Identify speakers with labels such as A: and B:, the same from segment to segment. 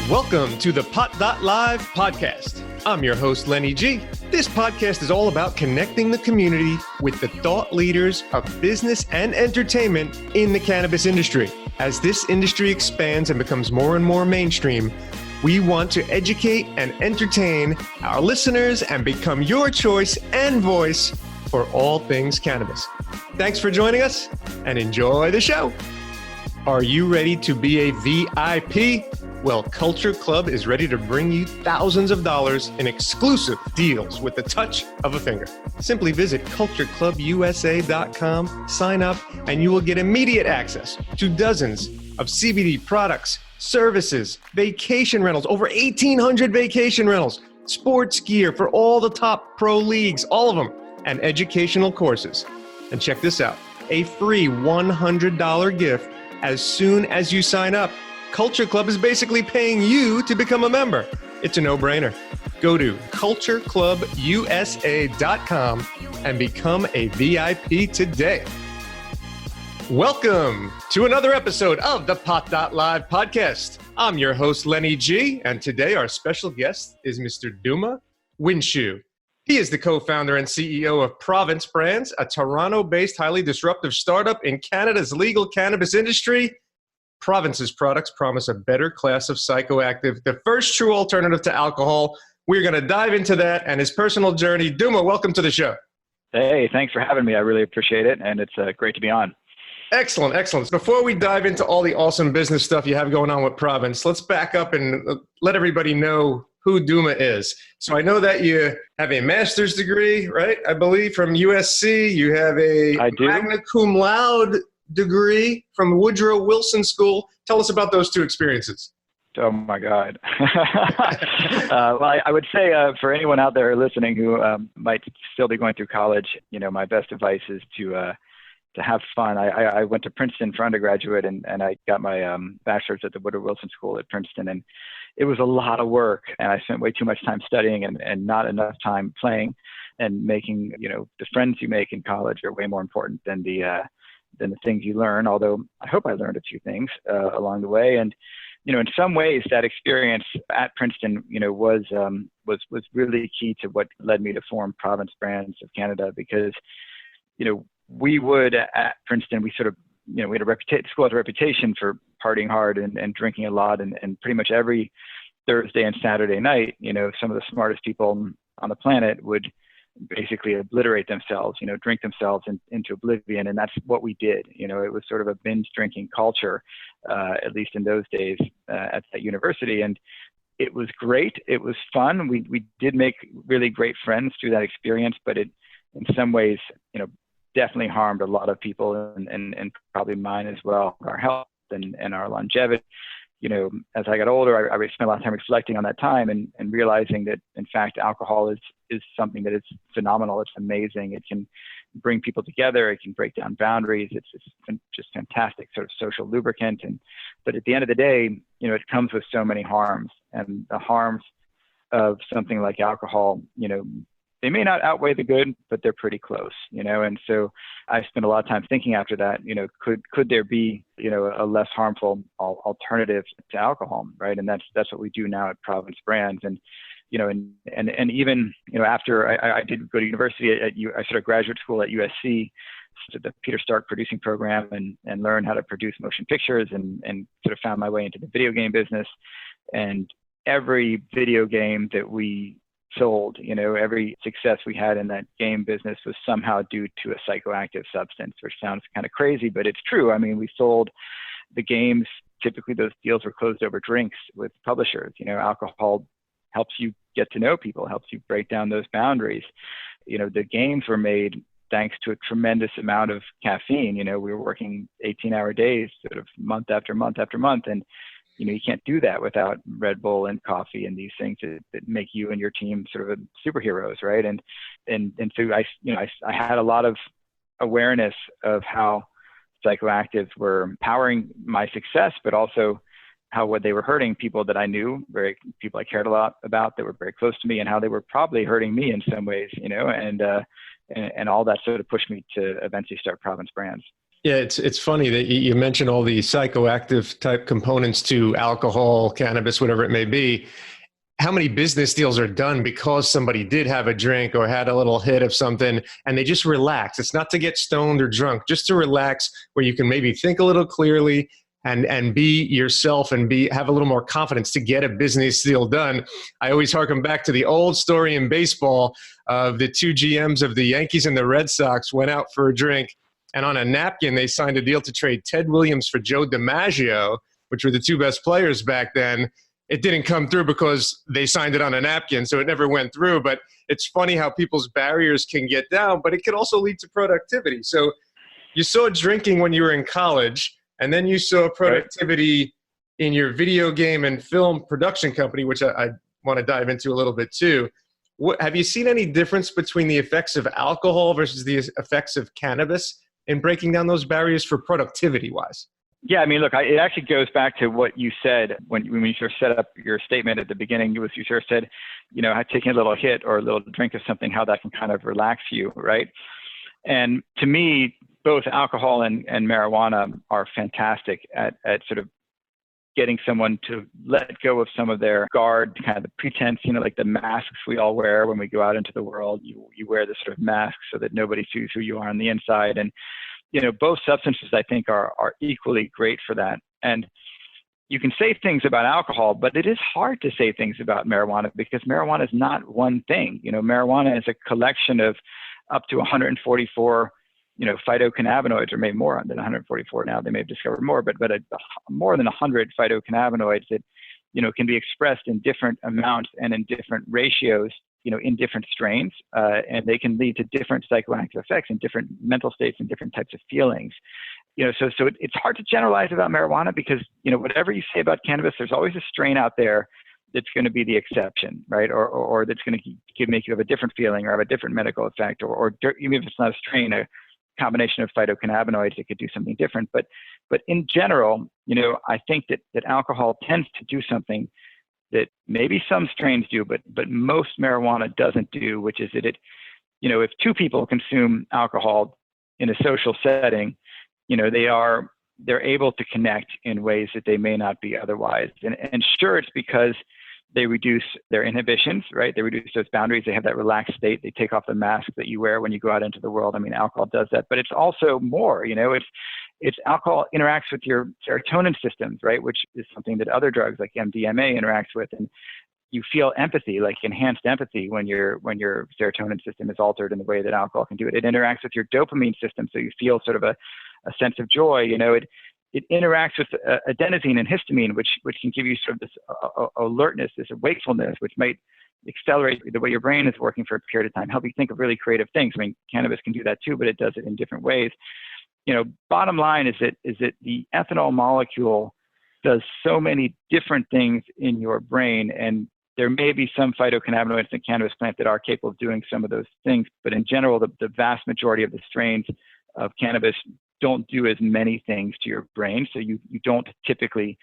A: Welcome to the Pot.Live podcast. I'm your host, Lenny G. This podcast is all about connecting the community with the thought leaders of business and entertainment in the cannabis industry. As this industry expands and becomes more and more mainstream, we want to educate and entertain our listeners and become your choice and voice for all things cannabis. Thanks for joining us and enjoy the show. Are you ready to be a VIP? Well, Culture Club is ready to bring you thousands of dollars in exclusive deals with the touch of a finger. Simply visit cultureclubusa.com, sign up, and you will get immediate access to dozens of CBD products, services, vacation rentals, over 1,800 vacation rentals, sports gear for all the top pro leagues, all of them, and educational courses. And check this out, a free $100 gift as soon as you sign up. Culture Club is basically paying you to become a member. It's a no-brainer. Go to cultureclubusa.com and become a VIP today. Welcome to another episode of the Pot.Live podcast. I'm your host, Lenny G, and today our special guest is Mr. Dooma Wendschuh. He is the co-founder and CEO of Province Brands, a Toronto-based, highly disruptive startup in Canada's legal cannabis industry. Province's products promise a better class of psychoactive, the first true alternative to alcohol. We're going to dive into that and his personal journey. Dooma, welcome to the show.
B: Hey, thanks for having me. I really appreciate it, and it's great to be on.
A: Excellent, excellent. Before we dive into all the awesome business stuff you have going on with Province, let's back up and let everybody know who Dooma is. So I know that you have a master's degree, right? I believe from USC. You have a magna cum laude degree from Woodrow Wilson School. Tell us about those two experiences.
B: Oh my God. Well, I would say for anyone out there listening who might still be going through college, you know, my best advice is to have fun. I went to Princeton for undergraduate and I got my bachelor's at the Woodrow Wilson School at Princeton, and it was a lot of work, and I spent way too much time studying and not enough time playing and making, you know, the friends you make in college are way more important than the things you learn, although I hope I learned a few things along the way. And, you know, in some ways that experience at Princeton, you know, was really key to what led me to form Province Brands of Canada, because, you know, we would at Princeton, we sort of, you know, we had the school had a reputation for partying hard and drinking a lot, and pretty much every Thursday and Saturday night, you know, some of the smartest people on the planet would basically obliterate themselves, you know, drink themselves into oblivion. And that's what we did. You know, it was sort of a binge drinking culture, at least in those days at that university. And it was great. It was fun. We did make really great friends through that experience, but it, in some ways, you know, definitely harmed a lot of people and probably mine as well, our health and our longevity. You know, as I got older, I spent a lot of time reflecting on that time and realizing that, in fact, alcohol is something that is phenomenal. It's amazing. It can bring people together. It can break down boundaries. It's just fantastic sort of social lubricant. But at the end of the day, you know, it comes with so many harms. And the harms of something like alcohol, you know, they may not outweigh the good, but they're pretty close, you know. And so I spent a lot of time thinking after that, you know, could there be, you know, a less harmful alternative to alcohol, right? And that's what we do now at Province Brands. And, you know, and even, you know, after I did go to university I started graduate school at USC, so the Peter Stark producing program, and learned how to produce motion pictures and sort of found my way into the video game business. And every video game that we sold, you know, every success we had in that game business was somehow due to a psychoactive substance, which sounds kind of crazy, but it's true. I mean, we sold the games, typically those deals were closed over drinks with publishers. You know, alcohol helps you get to know people, helps you break down those boundaries. You know, the games were made thanks to a tremendous amount of caffeine. You know, we were working 18-hour days, sort of month after month after month. And, you know, you can't do that without Red Bull and coffee and these things that make you and your team sort of superheroes, right? And so I had a lot of awareness of how psychoactives were powering my success, but also how what they were hurting people that I knew, people I cared a lot about, that were very close to me, and how they were probably hurting me in some ways, you know, and all that sort of pushed me to eventually start Province Brands.
A: Yeah, it's funny that you mentioned all the psychoactive type components to alcohol, cannabis, whatever it may be. How many business deals are done because somebody did have a drink or had a little hit of something and they just relax. It's not to get stoned or drunk, just to relax where you can maybe think a little clearly and be yourself and have a little more confidence to get a business deal done. I always harken back to the old story in baseball of the two GMs of the Yankees and the Red Sox went out for a drink, and on a napkin they signed a deal to trade Ted Williams for Joe DiMaggio, which were the two best players back then. It didn't come through because they signed it on a napkin, so it never went through. But it's funny how people's barriers can get down, but it can also lead to productivity. So you saw drinking when you were in college, and then you saw productivity in your video game and film production company, which I want to dive into a little bit too. Have you seen any difference between the effects of alcohol versus the effects of cannabis in breaking down those barriers for productivity-wise?
B: Yeah, I mean, look, it actually goes back to what you said when you sort of set up your statement at the beginning. You sort of said, taking a little hit or a little drink of something, how that can kind of relax you, right? And to me, both alcohol and marijuana are fantastic at sort of getting someone to let go of some of their guard, kind of the pretense, like the masks we all wear when we go out into the world. You wear this sort of mask so that nobody sees who you are on the inside. And both substances, I think, are equally great for that. And you can say things about alcohol, but it is hard to say things about marijuana because marijuana is not one thing. Marijuana is a collection of up to 144, phytocannabinoids, or maybe more than 144 now. They may have discovered more, but more than 100 phytocannabinoids that, can be expressed in different amounts and in different ratios, in different strains, and they can lead to different psychoactive effects and different mental states and different types of feelings. So it's hard to generalize about marijuana because, whatever you say about cannabis, there's always a strain out there that's going to be the exception, right? Or that's going to make you have a different feeling or have a different medical effect, or even if it's not a strain, a combination of phytocannabinoids that could do something different. But in general, I think that alcohol tends to do something that maybe some strains do, but most marijuana doesn't do, which is that if two people consume alcohol in a social setting, they're able to connect in ways that they may not be otherwise. And sure, it's because they reduce their inhibitions, right? They reduce those boundaries. They have that relaxed state. They take off the mask that you wear when you go out into the world. I mean, alcohol does that, but it's also more, it's alcohol interacts with your serotonin systems, right? Which is something that other drugs like MDMA interacts with. And you feel empathy, like enhanced empathy when your serotonin system is altered in the way that alcohol can do it. It interacts with your dopamine system. So you feel sort of a sense of joy, It interacts with adenosine and histamine, which can give you sort of this alertness, this wakefulness, which might accelerate the way your brain is working for a period of time, help you think of really creative things. I mean, cannabis can do that too, but it does it in different ways. Bottom line is that the ethanol molecule does so many different things in your brain, and there may be some phytocannabinoids in the cannabis plant that are capable of doing some of those things, but in general, the vast majority of the strains of cannabis don't do as many things to your brain. So you don't typically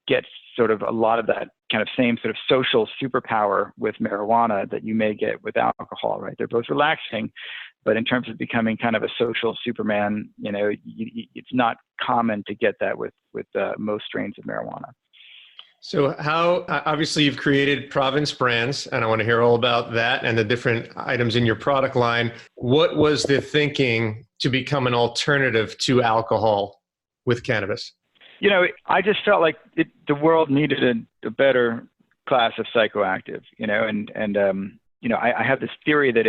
B: get sort of a lot of that kind of same sort of social superpower with marijuana that you may get with alcohol, right? They're both relaxing, but in terms of becoming kind of a social Superman, it's not common to get that with most strains of marijuana.
A: So how, obviously you've created Province Brands, and I want to hear all about that and the different items in your product line. What was the thinking to become an alternative to alcohol with cannabis?
B: I just felt like the world needed a better class of psychoactive, I have this theory that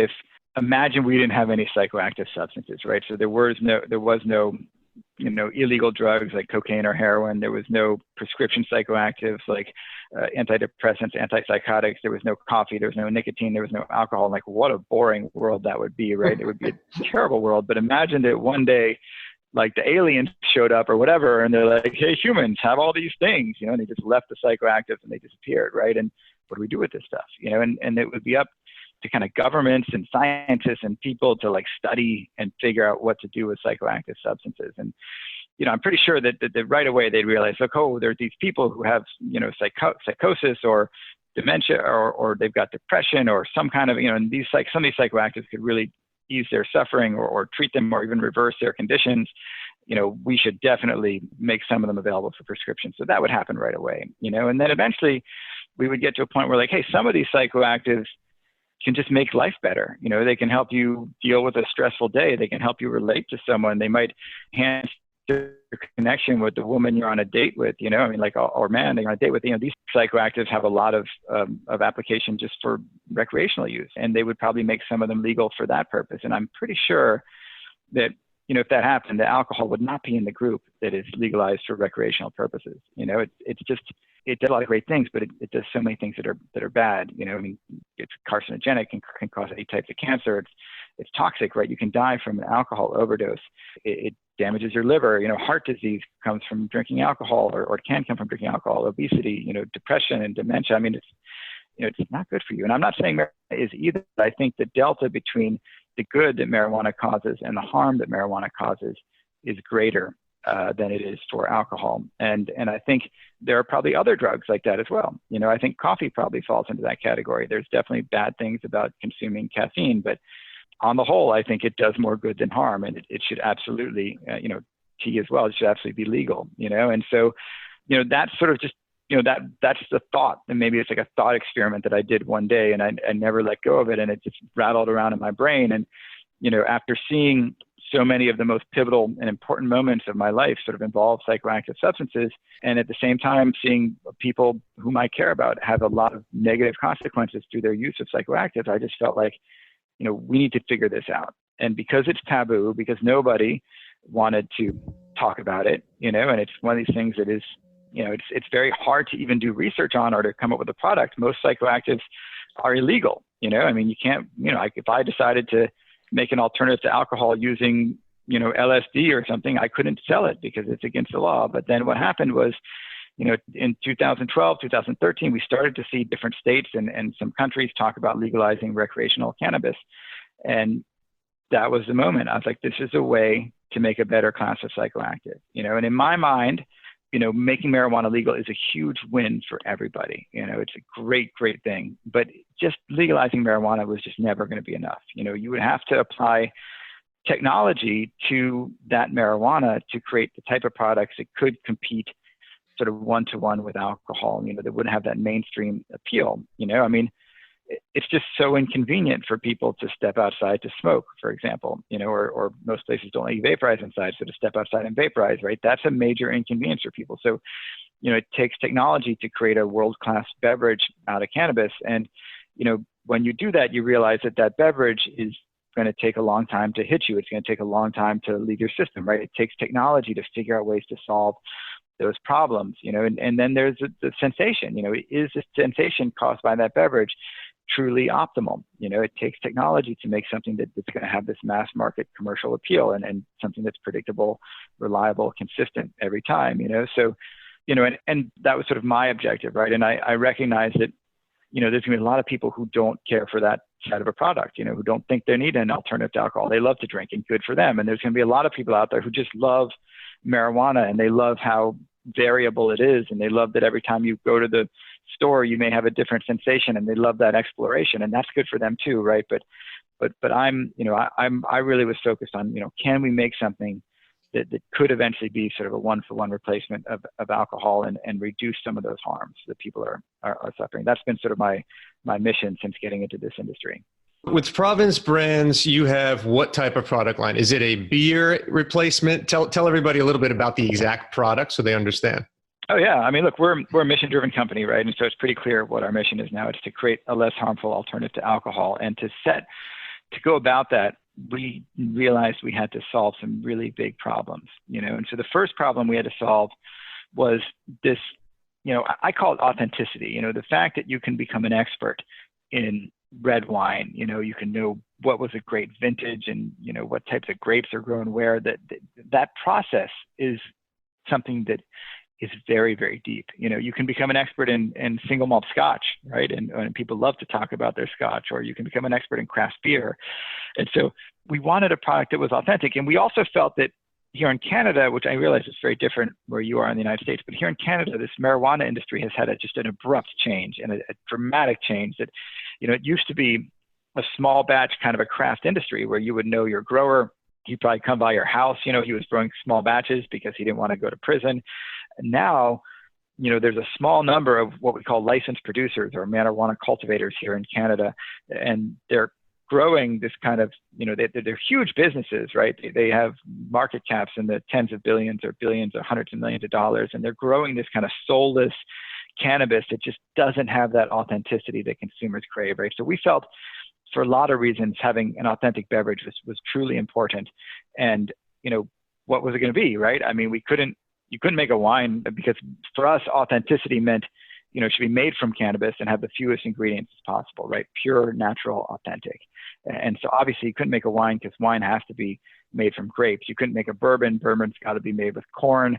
B: imagine we didn't have any psychoactive substances, right? So there was no illegal drugs like cocaine or heroin. There was no prescription psychoactives like antidepressants, antipsychotics. There was no coffee. There was no nicotine. There was no alcohol. Like, what a boring world that would be, right? It would be a terrible world. But imagine that one day, like the aliens showed up or whatever, and they're like, hey, humans have all these things, and they just left the psychoactives and they disappeared, right? And what do we do with this stuff? And it would be up to kind of governments and scientists and people to like study and figure out what to do with psychoactive substances. And, I'm pretty sure that right away they'd realize, look, there's these people who have, psychosis or dementia or they've got depression or some kind of, and some of these psychoactives could really ease their suffering or treat them or even reverse their conditions. we should definitely make some of them available for prescription. So that would happen right away, and then eventually we would get to a point where like, hey, some of these psychoactives can just make life better. They can help you deal with a stressful day. They can help you relate to someone. They might enhance your connection with the woman you're on a date with, or man they're on a date with. These psychoactives have a lot of application just for recreational use, and they would probably make some of them legal for that purpose. And I'm pretty sure that, if that happened, the alcohol would not be in the group that is legalized for recreational purposes. It does a lot of great things, but it does so many things that are bad. It's carcinogenic and can cause 8 types of cancer. It's toxic, right? You can die from an alcohol overdose. It damages your liver. Heart disease comes from drinking alcohol, or can come from drinking alcohol. Obesity, depression and dementia. It's not good for you. And I'm not saying marijuana is either. But I think the delta between the good that marijuana causes and the harm that marijuana causes is greater than it is for alcohol. And I think there are probably other drugs like that as well. I think coffee probably falls into that category. There's definitely bad things about consuming caffeine, but on the whole, I think it does more good than harm, and it should absolutely, tea as well, it should absolutely be legal, and so, that's sort of just, that's the thought. And maybe it's like a thought experiment that I did one day, and I never let go of it. And it just rattled around in my brain. And, after seeing so many of the most pivotal and important moments of my life sort of involve psychoactive substances, and at the same time seeing people whom I care about have a lot of negative consequences through their use of psychoactives, I just felt like, we need to figure this out. And because it's taboo, because nobody wanted to talk about it, and it's one of these things that is, it's very hard to even do research on or to come up with a product. Most psychoactives are illegal. You can't, if I decided to make an alternative to alcohol using, LSD or something, I couldn't sell it because it's against the law. But then what happened was, in 2012, 2013, we started to see different states and some countries talk about legalizing recreational cannabis. And that was the moment. I was like, this is a way to make a better class of psychoactive, and in my mind, making marijuana legal is a huge win for everybody. It's a great, great thing, but just legalizing marijuana was just never going to be enough. You would have to apply technology to that marijuana to create the type of products that could compete sort of one-to-one with alcohol, that wouldn't have that mainstream appeal. It's just so inconvenient for people to step outside to smoke, for example, or most places don't let you vaporize inside. So to step outside and vaporize, right? That's a major inconvenience for people. So, it takes technology to create a world-class beverage out of cannabis. And, when you do that, you realize that beverage is going to take a long time to hit you. It's going to take a long time to leave your system, right? It takes technology to figure out ways to solve those problems, and then there's the sensation, is the sensation caused by that beverage truly optimal? It takes technology to make something that's going to have this mass market commercial appeal and something that's predictable, reliable, consistent every time, so, and that was sort of my objective, right? And I recognize that, there's going to be a lot of people who don't care for that side of a product, who don't think they need an alternative to alcohol. They love to drink, and good for them. And there's going to be a lot of people out there who just love marijuana, and they love how variable it is, and they love that every time you go to the store you may have a different sensation, and they love that exploration, and that's good for them too, right? But I really was focused on, can we make something that could eventually be sort of a one-for-one replacement of alcohol and reduce some of those harms that people are suffering. That's been sort of my mission since getting into this industry.
A: With Province Brands, you have what type of product line? Is it a beer replacement? Tell everybody a little bit about the exact product so they understand.
B: Oh yeah, look, we're a mission-driven company, right? And so it's pretty clear what our mission is now. It's to create a less harmful alternative to alcohol, and to go about that, we realized we had to solve some really big problems, And so the first problem we had to solve was this, I call it authenticity. The fact that you can become an expert in red wine, you can know what was a great vintage and, what types of grapes are grown where. That process is something that is very, very deep. You can become an expert in single malt scotch, right? And people love to talk about their scotch, or you can become an expert in craft beer. And so we wanted a product that was authentic. And we also felt that here in Canada, which I realize is very different where you are in the United States, but here in Canada, this marijuana industry has had just an abrupt change and a dramatic change that, it used to be a small batch kind of a craft industry where you would know your grower, He'd probably come by your house. He was growing small batches because he didn't want to go to prison. And now, there's a small number of what we call licensed producers or marijuana cultivators here in Canada, and they're growing this kind of, they're huge businesses, right? They have market caps in the tens of billions or billions or hundreds of millions of dollars, and they're growing this kind of soulless cannabis that just doesn't have that authenticity that consumers crave, right? So we felt, for a lot of reasons, having an authentic beverage was truly important. And, what was it going to be, right? I mean, you couldn't make a wine, because for us, authenticity meant, it should be made from cannabis and have the fewest ingredients as possible, right? Pure, natural, authentic. And so obviously you couldn't make a wine because wine has to be made from grapes. You couldn't make a bourbon. Bourbon's got to be made with corn.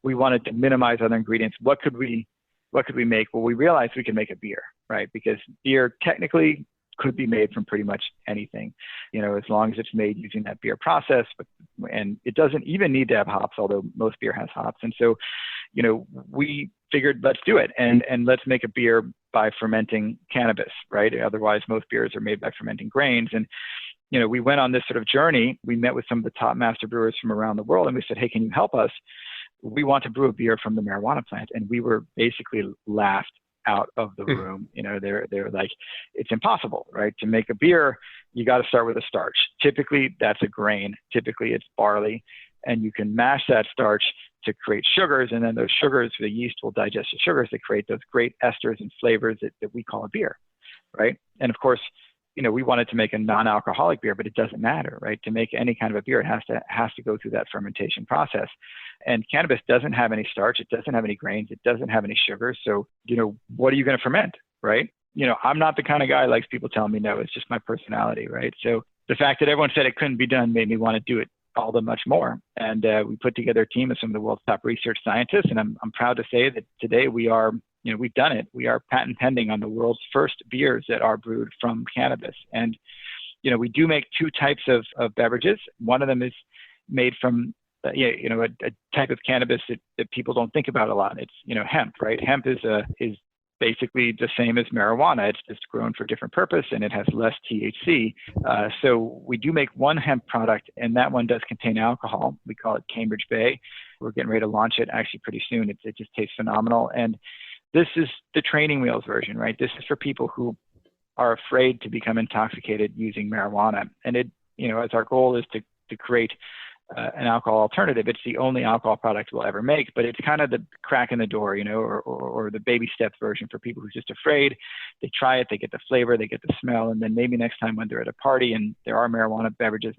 B: We wanted to minimize other ingredients. What could we make? Well, we realized we could make a beer, right? Because beer technically could be made from pretty much anything, as long as it's made using that beer process. And it doesn't even need to have hops, although most beer has hops. And so, we figured, let's do it, and let's make a beer by fermenting cannabis, right? Otherwise, most beers are made by fermenting grains. And, we went on this sort of journey. We met with some of the top master brewers from around the world, and we said, hey, can you help us? We want to brew a beer from the marijuana plant. And we were basically laughed out of the room. They're like, it's impossible, right? To make a beer, you got to start with a starch. Typically, that's a grain. Typically, it's barley. And you can mash that starch to create sugars. And then those sugars, the yeast will digest the sugars that create those great esters and flavors that we call a beer, right? And of course, we wanted to make a non-alcoholic beer, but it doesn't matter, right? To make any kind of a beer, it has to go through that fermentation process. And cannabis doesn't have any starch. It doesn't have any grains. It doesn't have any sugar. So, what are you going to ferment, right? I'm not the kind of guy who likes people telling me no. It's just my personality, right? So the fact that everyone said it couldn't be done made me want to do it all the much more. And we put together a team of some of the world's top research scientists. And I'm proud to say that today we are, we've done it. We are patent pending on the world's first beers that are brewed from cannabis. And, we do make two types of beverages. One of them is made from, a type of cannabis that people don't think about a lot. It's, hemp, right? Hemp is basically the same as marijuana. It's just grown for a different purpose, and it has less THC. So we do make one hemp product, and that one does contain alcohol. We call it Cambridge Bay. We're getting ready to launch it actually pretty soon. It just tastes phenomenal. And this is the training wheels version, right? This is for people who are afraid to become intoxicated using marijuana. And as our goal is to create an alcohol alternative. It's the only alcohol product we'll ever make, but it's kind of the crack in the door, or the baby steps version for people who are just afraid. They try it, they get the flavor, they get the smell, and then maybe next time when they're at a party and there are marijuana beverages,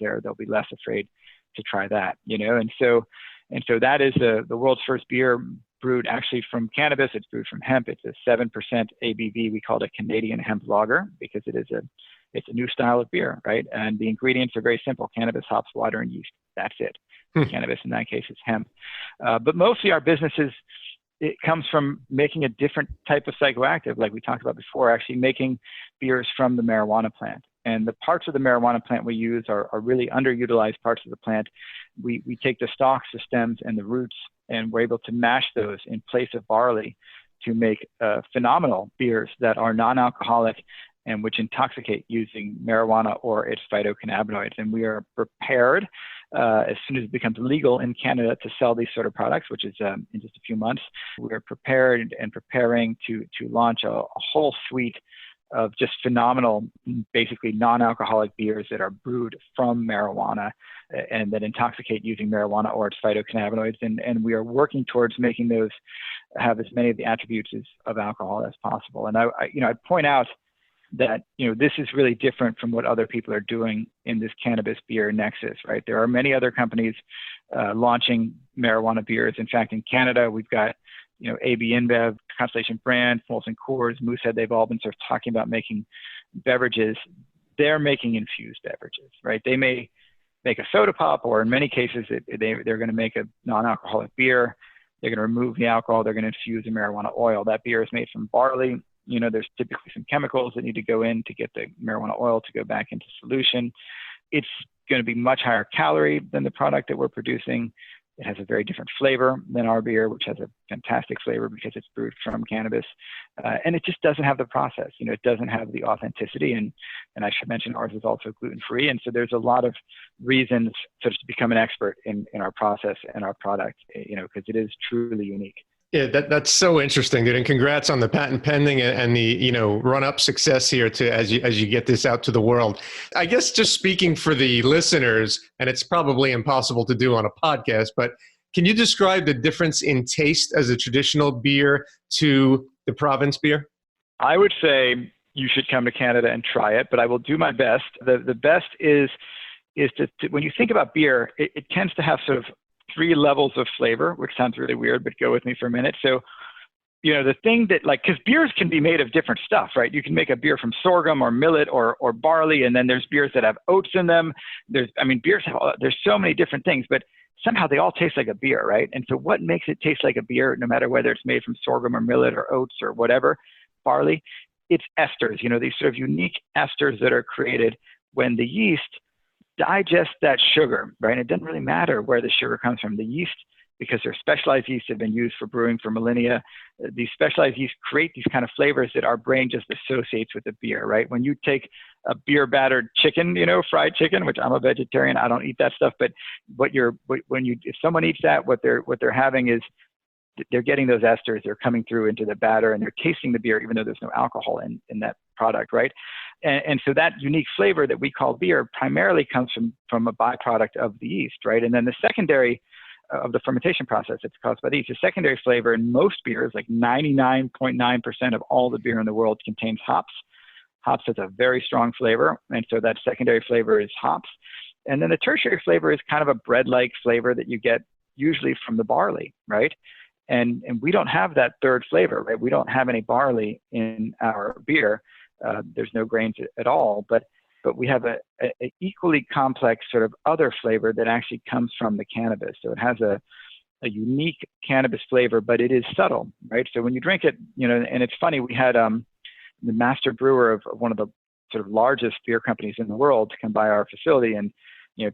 B: there, they'll be less afraid to try that, And so that is the world's first beer brewed actually from cannabis. It's brewed from hemp. It's a 7% ABV. We call it a Canadian hemp lager because it's a new style of beer, right? And the ingredients are very simple: cannabis, hops, water, and yeast. That's it. Cannabis, in that case, is hemp. But mostly our businesses, it comes from making a different type of psychoactive, like we talked about before, actually making beers from the marijuana plant. And the parts of the marijuana plant we use are really underutilized parts of the plant. We take the stalks, the stems, and the roots, and we're able to mash those in place of barley to make phenomenal beers that are non-alcoholic and which intoxicate using marijuana or its phytocannabinoids. And we are prepared, as soon as it becomes legal in Canada, to sell these sort of products, which is in just a few months. We are prepared and preparing to launch a whole suite of just phenomenal, basically non-alcoholic beers that are brewed from marijuana and that intoxicate using marijuana or its phytocannabinoids. And we are working towards making those have as many of the attributes of alcohol as possible. And I point out that, this is really different from what other people are doing in this cannabis beer nexus, right? There are many other companies launching marijuana beers. In fact, in Canada, we've got, AB InBev, Constellation Brands, Molson Coors, Moosehead. They've all been sort of talking about making beverages. They're making infused beverages, right? They may make a soda pop, or in many cases, they're going to make a non-alcoholic beer. They're going to remove the alcohol. They're going to infuse the marijuana oil. That beer is made from barley. There's typically some chemicals that need to go in to get the marijuana oil to go back into solution. It's going to be much higher calorie than the product that we're producing. It has a very different flavor than our beer, which has a fantastic flavor because it's brewed from cannabis. And it just doesn't have the process. It doesn't have the authenticity. And I should mention ours is also gluten-free. And so there's a lot of reasons to become an expert in our process and our product, because it is truly unique.
A: Yeah, that's so interesting, dude. And congrats on the patent pending and the run-up success here to as you get this out to the world. I guess just speaking for the listeners, and it's probably impossible to do on a podcast, but can you describe the difference in taste as a traditional beer to the province beer?
B: I would say you should come to Canada and try it, but I will do my best. The best is to when you think about beer, it tends to have sort of 3 levels of flavor, which sounds really weird, but go with me for a minute. So, the thing that because beers can be made of different stuff, right? You can make a beer from sorghum or millet or barley, and then there's beers that have oats in them. There's so many different things, but somehow they all taste like a beer, right? And so what makes it taste like a beer, no matter whether it's made from sorghum or millet or oats or whatever, barley, it's esters, these sort of unique esters that are created when the yeast digest that sugar, right? And it doesn't really matter where the sugar comes from. The yeast, because their specialized yeast have been used for brewing for millennia, these specialized yeast create these kind of flavors that our brain just associates with the beer, right? When you take a beer battered chicken, fried chicken, which I'm a vegetarian, I don't eat that stuff, but if someone eats that, what they're having is they're getting those esters, they're coming through into the batter and they're tasting the beer, even though there's no alcohol in that product, right? And so that unique flavor that we call beer primarily comes from a byproduct of the yeast, right? And then the secondary of the fermentation process, it's caused by the yeast. The secondary flavor in most beers, like 99.9% of all the beer in the world contains hops. Hops has a very strong flavor, and so that secondary flavor is hops. And then the tertiary flavor is kind of a bread-like flavor that you get usually from the barley, right? And we don't have that third flavor, right? We don't have any barley in our beer. There's no grains at all, but we have a equally complex sort of other flavor that actually comes from the cannabis. So it has a unique cannabis flavor, but it is subtle, right? So when you drink it, and it's funny, we had the master brewer of one of the sort of largest beer companies in the world to come by our facility and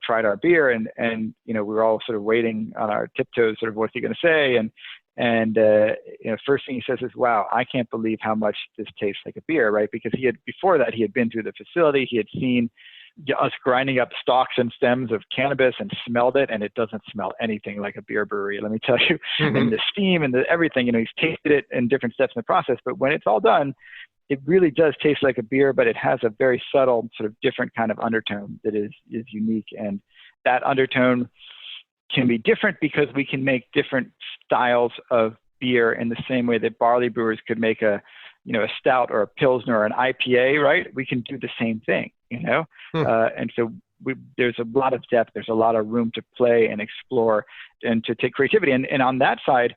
B: tried our beer, and we were all sort of waiting on our tiptoes, sort of what's he going to say, and first thing he says is, "Wow, I can't believe how much this tastes like a beer," right? Because before that he had been through the facility, he had seen us grinding up stalks and stems of cannabis and smelled it, and it doesn't smell anything like a beer brewery, let me tell you. Mm-hmm. And the steam and everything, he's tasted it in different steps in the process, but when it's all done, it really does taste like a beer, but it has a very subtle sort of different kind of undertone that is unique. And that undertone can be different because we can make different styles of beer in the same way that barley brewers could make a stout or a pilsner or an IPA, right? We can do the same thing, and so there's a lot of depth, there's a lot of room to play and explore and to take creativity. And on that side,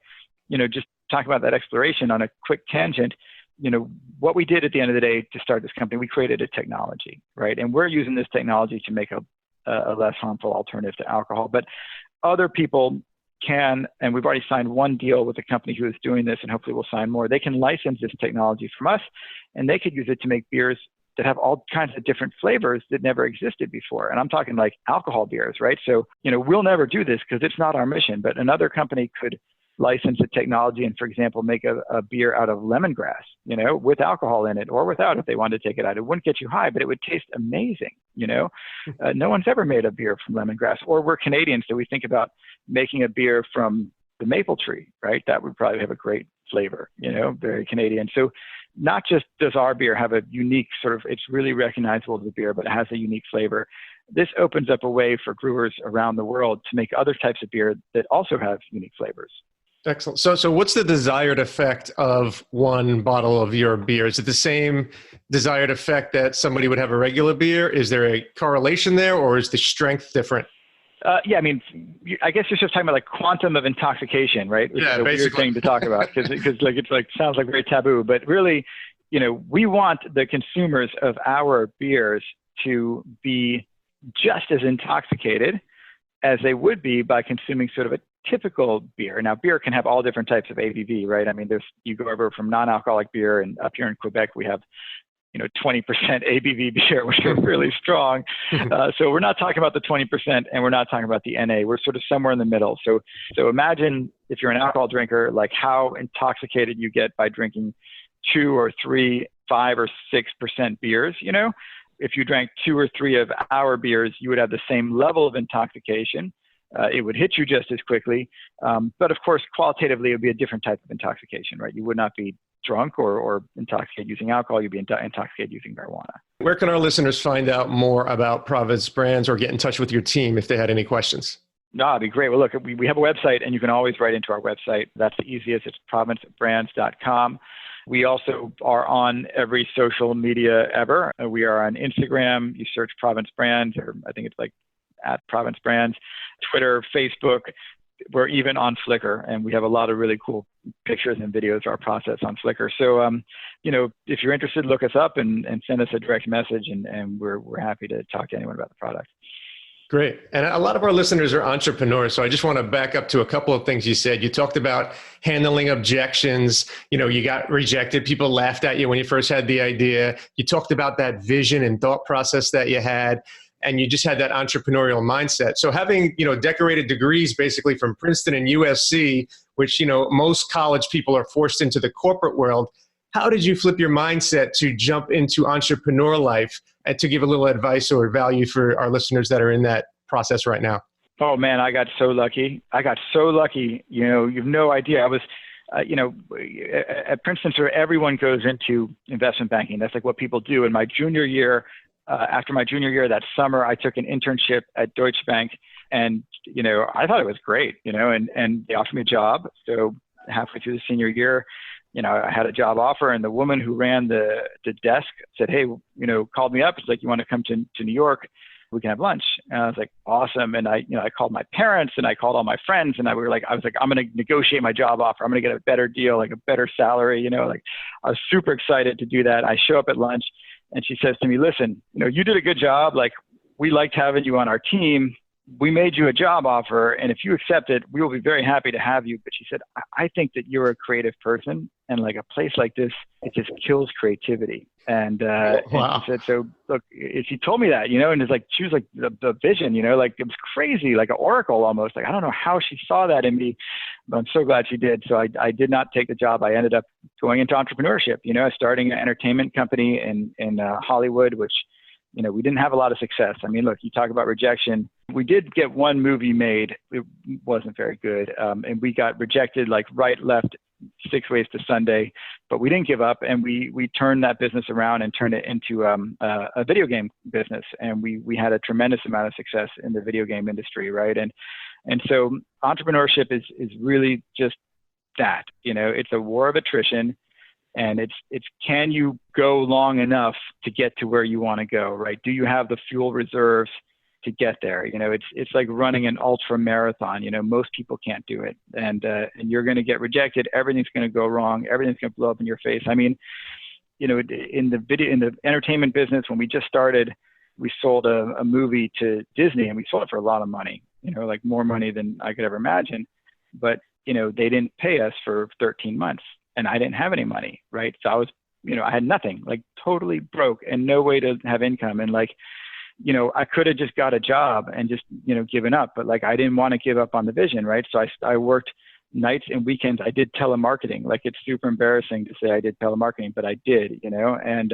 B: just talk about that exploration on a quick tangent. What we did at the end of the day to start this company, we created a technology, right? And we're using this technology to make a less harmful alternative to alcohol. But other people can, and we've already signed one deal with a company who is doing this, and hopefully we'll sign more. They can license this technology from us, and they could use it to make beers that have all kinds of different flavors that never existed before. And I'm talking like alcohol beers, right? So, we'll never do this because it's not our mission, but another company could license the technology and, for example, make a beer out of lemongrass, with alcohol in it or without if they wanted to take it out. It wouldn't get you high, but it would taste amazing, No one's ever made a beer from lemongrass. Or we're Canadian, so we think about making a beer from the maple tree, right? That would probably have a great flavor, very Canadian. So not just does our beer have a unique sort of, it's really recognizable as a beer, but it has a unique flavor. This opens up a way for brewers around the world to make other types of beer that also have unique flavors.
A: Excellent. So what's the desired effect of one bottle of your beer? Is it the same desired effect that somebody would have a regular beer? Is there a correlation there, or is the strength different?
B: Yeah, I mean, I guess you're just talking about like quantum of intoxication, right? Which is a weird thing to talk about because it's sounds like very taboo. But really, we want the consumers of our beers to be just as intoxicated as they would be by consuming sort of a typical beer. Now, beer can have all different types of ABV, right? I mean, you go over from non-alcoholic beer, and up here in Quebec, we have 20% ABV beer, which are really strong. So we're not talking about the 20% and we're not talking about the NA. We're sort of somewhere in the middle. So imagine if you're an alcohol drinker, like how intoxicated you get by drinking 2 or 3, 5 or 6% beers. If you drank 2 or 3 of our beers, you would have the same level of intoxication. It would hit you just as quickly. But of course, qualitatively, it would be a different type of intoxication, right? You would not be drunk or intoxicated using alcohol. You'd be intoxicated using marijuana.
A: Where can our listeners find out more about Providence Brands or get in touch with your team if they had any questions?
B: No, it'd be great. Well, look, we have a website and you can always write into our website. That's the easiest. It's providencebrands.com. We also are on every social media ever. We are on Instagram. You search Providence Brands, or I think it's like @Providence Brands, Twitter, Facebook. We're even on Flickr, and we have a lot of really cool pictures and videos of our process on Flickr. So, if you're interested, look us up and send us a direct message, and we're happy to talk to anyone about the product.
A: Great. And a lot of our listeners are entrepreneurs. So I just want to back up to a couple of things you said. You talked about handling objections. You got rejected. People laughed at you when you first had the idea. You talked about that vision and thought process that you had, and you just had that entrepreneurial mindset. So having, decorated degrees basically from Princeton and USC, which, most college people are forced into the corporate world. How did you flip your mindset to jump into entrepreneur life, and to give a little advice or value for our listeners that are in that process right now?
B: Oh man, I got so lucky. You have no idea. I was, at Princeton, sort of everyone goes into investment banking. That's like what people do. In my junior year, after my junior year, that summer, I took an internship at Deutsche Bank, and, I thought it was great, and they offered me a job. So halfway through the senior year, I had a job offer, and the woman who ran the desk said, "Hey, called me up. It's like, you want to come to New York? We can have lunch." And I was like, awesome. And I called my parents and I called all my friends, and I was like, I'm going to negotiate my job offer. I'm going to get a better deal, like a better salary, I was super excited to do that. I show up at lunch and she says to me, "Listen, you did a good job. Like, we liked having you on our team. We made you a job offer, and if you accept it, we will be very happy to have you." But she said, I think that you're a creative person, and like a place like this, it just kills creativity. And,
A: wow.
B: And she said, so look, she told me that, and it's like, she was like the vision, like it was crazy, like an oracle almost. Like, I don't know how she saw that in me, but I'm so glad she did. So I did not take the job. I ended up going into entrepreneurship, starting an entertainment company in Hollywood, which, we didn't have a lot of success. I mean, look, you talk about rejection. We did get one movie made. It wasn't very good. And we got rejected, like right, left, 6 ways to Sunday, but we didn't give up. And we turned that business around and turned it into a video game business. And we had a tremendous amount of success in the video game industry, right? And so entrepreneurship is really just that, it's a war of attrition. And it's can you go long enough to get to where you want to go, right? Do you have the fuel reserves to get there? It's like running an ultra marathon. Most people can't do it, and you're going to get rejected. Everything's going to go wrong. Everything's going to blow up in your face. I mean, in the entertainment business, when we just started, we sold a movie to Disney, and we sold it for a lot of money. Like more money than I could ever imagine. But they didn't pay us for 13 months. And I didn't have any money, right? So I was, I had nothing, like totally broke and no way to have income. And like, I could have just got a job and just, given up, but like, I didn't want to give up on the vision, right? So I worked nights and weekends. I did telemarketing. Like, it's super embarrassing to say I did telemarketing, but I did, and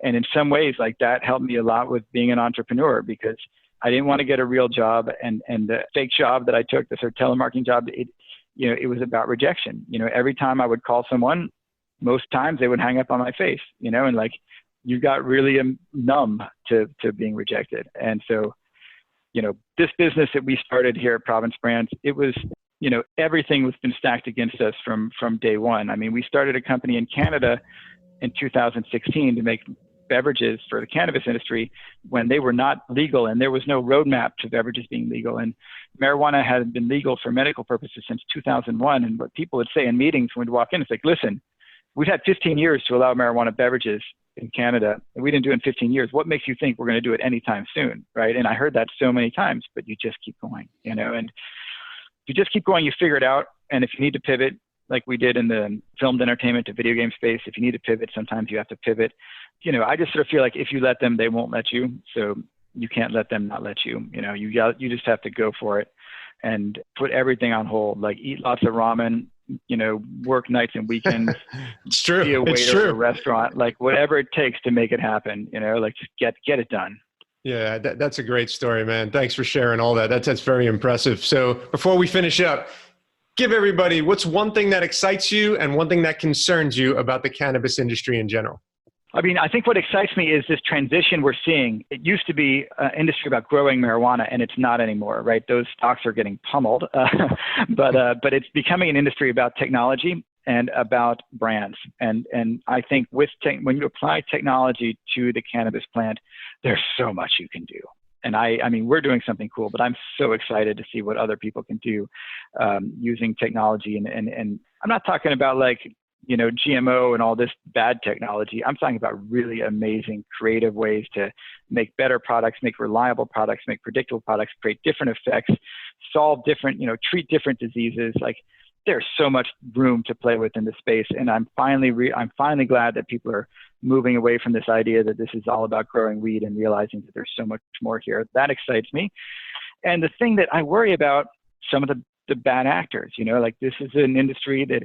B: in some ways, like, that helped me a lot with being an entrepreneur, because I didn't want to get a real job, and the fake job that I took, the sort of telemarketing job, it was about rejection. Every time I would call someone, most times they would hang up on my face, and like, you got really numb to being rejected. And so, this business that we started here at Providence Brands, it was, everything was been stacked against us from day one. I mean, we started a company in Canada in 2016 to make beverages for the cannabis industry when they were not legal, and there was no roadmap to beverages being legal. And marijuana had been legal for medical purposes since 2001. And what people would say in meetings when we'd walk in, it's like, listen, we've had 15 years to allow marijuana beverages in Canada, and we didn't do it in 15 years. What makes you think we're going to do it anytime soon, right? And I heard that so many times, but you just keep going, and if you just keep going, you figure it out. And if you need to pivot, like we did in the filmed entertainment to video game space, if you need to pivot, sometimes you have to pivot. I just sort of feel like if you let them, they won't let you. So you can't let them not let you. You just have to go for it and put everything on hold. Like eat lots of ramen, work nights and weekends.
A: It's true.
B: Be a waiter at a restaurant, like whatever it takes to make it happen. Like just get it done.
A: Yeah, that's a great story, man. Thanks for sharing all that. That's very impressive. So before we finish up, give everybody, what's one thing that excites you and one thing that concerns you about the cannabis industry in general?
B: I mean, I think what excites me is this transition we're seeing. It used to be an industry about growing marijuana, and it's not anymore, right? Those stocks are getting pummeled, but it's becoming an industry about technology and about brands. And I think when you apply technology to the cannabis plant, there's so much you can do. And I mean, we're doing something cool, but I'm so excited to see what other people can do using technology. And I'm not talking about like, GMO and all this bad technology. I'm talking about really amazing, creative ways to make better products, make reliable products, make predictable products, create different effects, solve different, treat different diseases. Like there's so much room to play with in this space. And I'm finally glad that people are moving away from this idea that this is all about growing weed and realizing that there's so much more here. That excites me. And the thing that I worry about, some of the bad actors, like this is an industry that,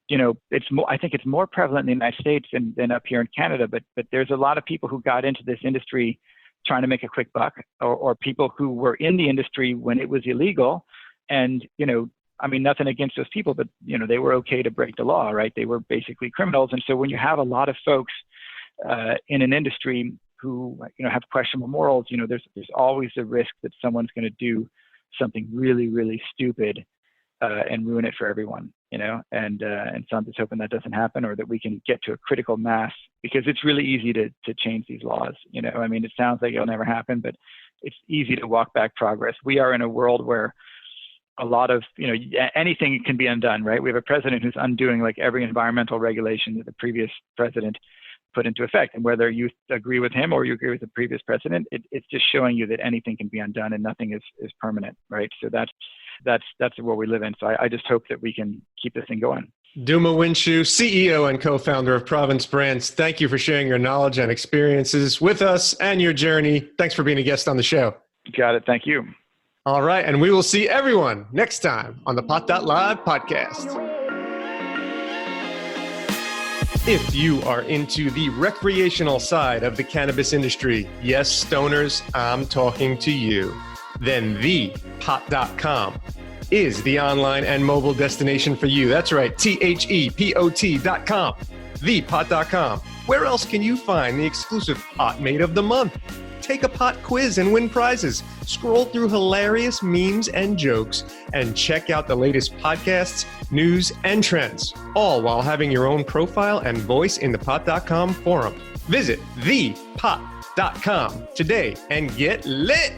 B: I think it's more prevalent in the United States than up here in Canada, but there's a lot of people who got into this industry trying to make a quick buck, or people who were in the industry when it was illegal. And, I mean, nothing against those people, but, they were okay to break the law, right? They were basically criminals. And so when you have a lot of folks in an industry who, have questionable morals, there's always the risk that someone's going to do something really, really stupid and ruin it for everyone, and so I'm just hoping that doesn't happen, or that we can get to a critical mass, because it's really easy to change these laws. I mean, it sounds like it'll never happen, but it's easy to walk back progress. We are in a world where a lot of, anything can be undone, right? We have a president who's undoing like every environmental regulation that the previous president put into effect. And whether you agree with him or you agree with the previous president, it's just showing you that anything can be undone and nothing is permanent, right? So that's the world we live in. So I just hope that we can keep this thing going.
A: Dooma Wendschuh, CEO and co-founder of Province Brands, thank you for sharing your knowledge and experiences with us and your journey. Thanks for being a guest on the show.
B: Got it. Thank you.
A: All right. And we will see everyone next time on the Pot.Live podcast. If you are into the recreational side of the cannabis industry, yes, stoners, I'm talking to you, then thepot.com is the online and mobile destination for you. That's right, THEPOT.com, thepot.com. Where else can you find the exclusive Pot Mate of the Month? Take a pot quiz and win prizes. Scroll through hilarious memes and jokes and check out the latest podcasts, news, and trends, all while having your own profile and voice in the pot.com forum. Visit thepot.com today and get lit.